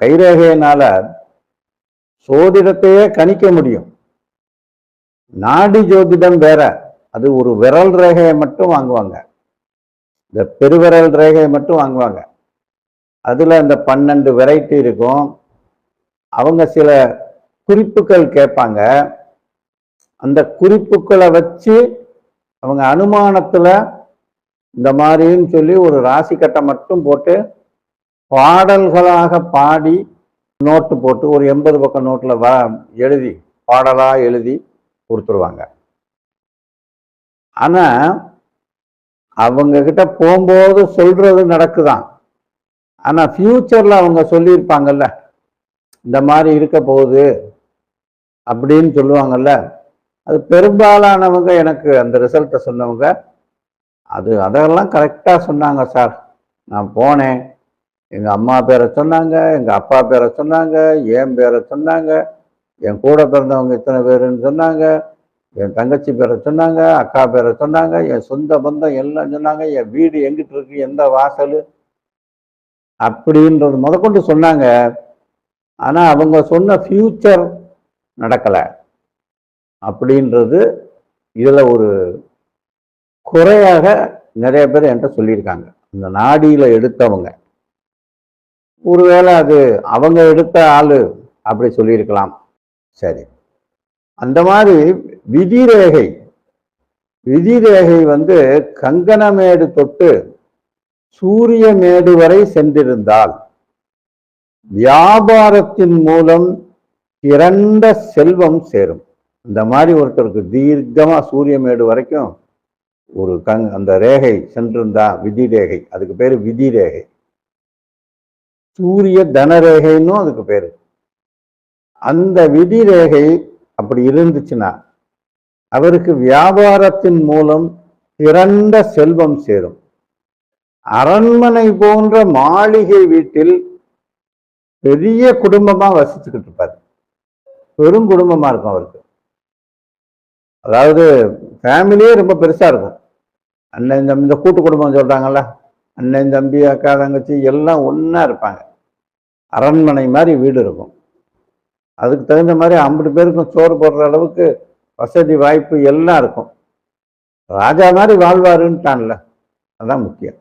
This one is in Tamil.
கைரேகையினால சோதிடத்தையே கணிக்க முடியும். நாடி ஜோதிடம் வேற, அது ஒரு விரல் ரேகையை மட்டும் வாங்குவாங்க, இந்த பெருவிரல் ரேகையை மட்டும் வாங்குவாங்க. அதுல இந்த 12 வெரைட்டி இருக்கும். அவங்க சில குறிப்புகள் கேட்பாங்க. அந்த குறிப்புகளை வச்சு அவங்க அனுமானத்துல இந்த மாதிரின்னு சொல்லி ஒரு ராசி கட்டை மட்டும் போட்டு பாடல்களாக பாடி நோட்டு போட்டு ஒரு 80 பக்கம் நோட்டில் எழுதி பாடலாக எழுதி கொடுத்துருவாங்க. ஆனால் அவங்க கிட்ட போகும்போது சொல்றது நடக்குதான். ஆனால் ஃபியூச்சரில் அவங்க சொல்லியிருப்பாங்கல்ல, இந்த மாதிரி இருக்க போகுது அப்படின்னு சொல்லுவாங்கல்ல, அது பெரும்பாலானவங்க எனக்கு அந்த ரிசல்ட்டை சொன்னவங்க அதெல்லாம் கரெக்டாக சொன்னாங்க சார். நான் போனேன், எங்கள் அம்மா பேரை சொன்னாங்க, எங்கள் அப்பா பேரை சொன்னாங்க, என் பேரை சொன்னாங்க, என் கூட பிறந்தவங்க இத்தனை பேருன்னு சொன்னாங்க, என் தங்கச்சி பேரை சொன்னாங்க, அக்கா பேரை சொன்னாங்க, என் சொந்த பந்தம் எல்லாம் சொன்னாங்க, என் வீடு எங்கிட்டு இருக்கு, எந்த வாசல் அப்படின்றது முதற்கொண்டு சொன்னாங்க. ஆனால் அவங்க சொன்ன ஃபியூச்சர் நடக்கலை அப்படின்றது இதில் ஒரு குறையாக நிறைய பேர் என்கிட்ட சொல்லியிருக்காங்க. இந்த நாடியில் எடுத்தவங்க ஒருவேளை அது அவங்க எடுத்த ஆளு அப்படி சொல்லியிருக்கலாம். சரி, அந்த மாதிரி விதிரேகை கங்கணமேடு தொட்டு சூரியமேடு வரை சென்றிருந்தால் வியாபாரத்தின் மூலம் திரண்ட செல்வம் சேரும். இந்த மாதிரி ஒருத்தருக்கு தீர்க்கமா சூரியமேடு வரைக்கும் ஒரு அந்த ரேகை சென்றிருந்தா விதி ரேகை, அதுக்கு பேரு விதி ரேகை. சூரிய தனரேகைன்னும் அதுக்கு பேரு. அந்த விதி ரேகை அப்படி இருந்துச்சுன்னா அவருக்கு வியாபாரத்தின் மூலம் திரண்ட செல்வம் சேரும். அரண்மனை போன்ற மாளிகை வீட்டில் பெரிய குடும்பமா வசிச்சுக்கிட்டு இருப்பாரு. பெரும் குடும்பமா இருக்கும் அவருக்கு. அதாவது ஃபேமிலியே ரொம்ப பெருசா இருக்கும். அண்ணன் தம்பி, இந்த கூட்டு குடும்பம் சொல்றாங்கல்ல, அண்ணன் தம்பி அக்கா தங்கச்சி எல்லாம் ஒன்னா இருப்பாங்க. அரண்மனை மாதிரி வீடு இருக்கும். அதுக்கு தகுந்த மாதிரி 50 பேருக்கும் சோறு போடுற அளவுக்கு வசதி வாய்ப்பு எல்லாம் இருக்கும். ராஜா மாதிரி வாழ்வாருன்ட்டான்ல, அதான் முக்கியம்.